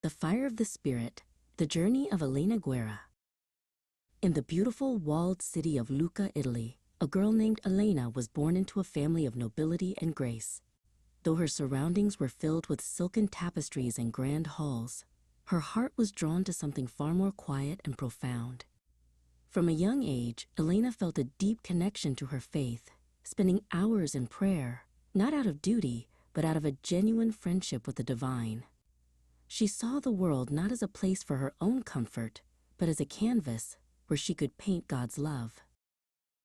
The Fire of the Spirit, The Journey of Elena Guerra. In the beautiful walled city of Lucca, Italy, a girl named Elena was born into a family of nobility and grace. Though her surroundings were filled with silken tapestries and grand halls, her heart was drawn to something far more quiet and profound. From a young age, Elena felt a deep connection to her faith, spending hours in prayer, not out of duty, but out of a genuine friendship with the divine. She saw the world not as a place for her own comfort, but as a canvas where she could paint God's love.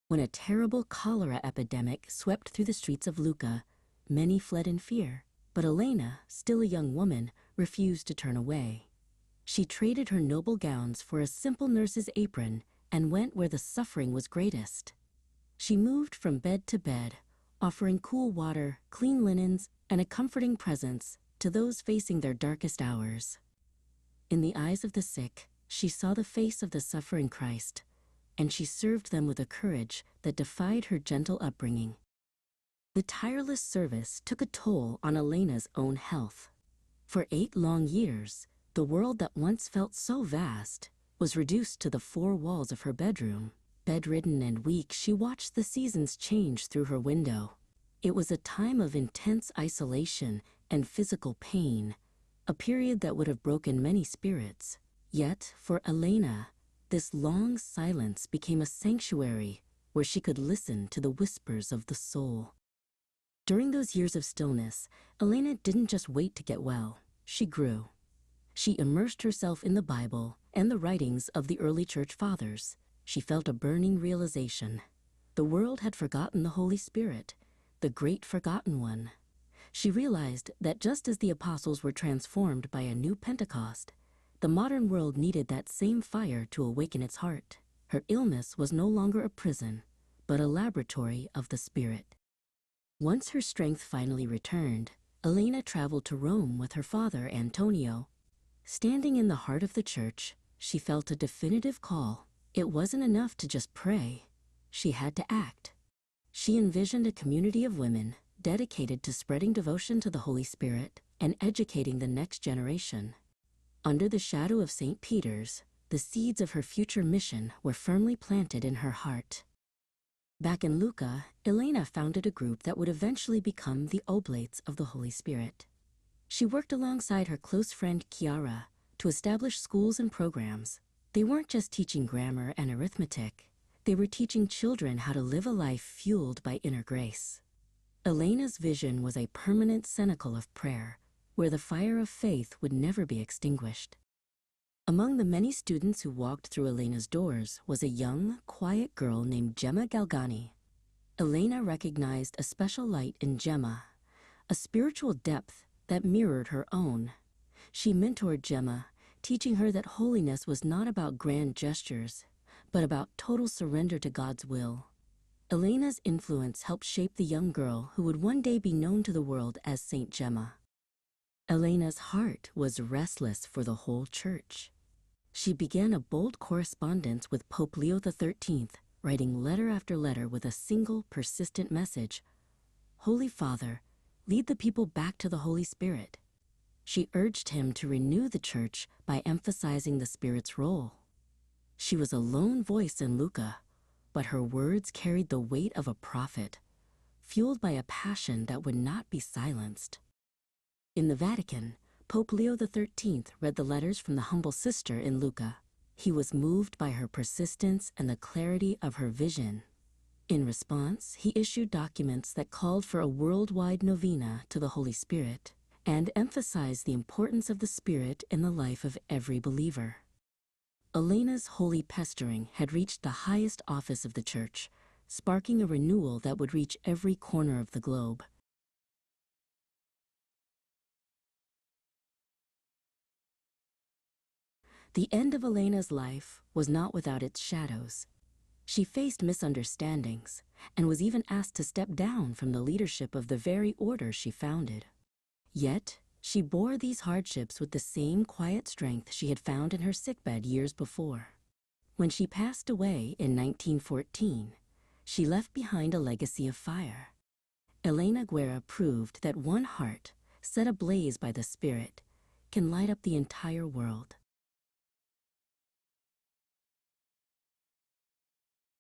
When a terrible cholera epidemic swept through the streets of Lucca, many fled in fear, but Elena, still a young woman, refused to turn away. She traded her noble gowns for a simple nurse's apron and went where the suffering was greatest. She moved from bed to bed, offering cool water, clean linens, and a comforting presence to those facing their darkest hours. In the eyes of the sick, she saw the face of the suffering Christ, and she served them with a courage that defied her gentle upbringing. The tireless service took a toll on Elena's own health. For 8 long years, the world that once felt so vast was reduced to the 4 walls of her bedroom. Bedridden and weak, she watched the seasons change through her window. It was a time of intense isolation and physical pain, a period that would have broken many spirits. Yet, for Elena, this long silence became a sanctuary where she could listen to the whispers of the soul. During those years of stillness, Elena didn't just wait to get well, she grew. She immersed herself in the Bible and the writings of the early church fathers. She felt a burning realization. The world had forgotten the Holy Spirit, the great forgotten one. She realized that just as the apostles were transformed by a new Pentecost, the modern world needed that same fire to awaken its heart. Her illness was no longer a prison, but a laboratory of the Spirit. Once her strength finally returned, Elena traveled to Rome with her father, Antonio. Standing in the heart of the church, she felt a definitive call. It wasn't enough to just pray. She had to act. She envisioned a community of women dedicated to spreading devotion to the Holy Spirit and educating the next generation. Under the shadow of St. Peter's, the seeds of her future mission were firmly planted in her heart. Back in Lucca, Elena founded a group that would eventually become the Oblates of the Holy Spirit. She worked alongside her close friend Guerra to establish schools and programs. They weren't just teaching grammar and arithmetic. They were teaching children how to live a life fueled by inner grace. Elena's vision was a permanent cenacle of prayer, where the fire of faith would never be extinguished. Among the many students who walked through Elena's doors was a young, quiet girl named Gemma Galgani. Elena recognized a special light in Gemma, a spiritual depth that mirrored her own. She mentored Gemma, teaching her that holiness was not about grand gestures, but about total surrender to God's will. Elena's influence helped shape the young girl who would one day be known to the world as Saint Gemma. Elena's heart was restless for the whole church. She began a bold correspondence with Pope Leo XIII, writing letter after letter with a single persistent message: "Holy Father, lead the people back to the Holy Spirit." She urged him to renew the church by emphasizing the Spirit's role. She was a lone voice in Lucca, but her words carried the weight of a prophet, fueled by a passion that would not be silenced. In the Vatican, Pope Leo XIII read the letters from the humble sister in Lucca. He was moved by her persistence and the clarity of her vision. In response, he issued documents that called for a worldwide novena to the Holy Spirit and emphasized the importance of the Spirit in the life of every believer. Elena's holy pestering had reached the highest office of the Church, sparking a renewal that would reach every corner of the globe. The end of Elena's life was not without its shadows. She faced misunderstandings and was even asked to step down from the leadership of the very order she founded. Yet, she bore these hardships with the same quiet strength she had found in her sickbed years before. When she passed away in 1914, she left behind a legacy of fire. Elena Guerra proved that one heart, set ablaze by the Spirit, can light up the entire world.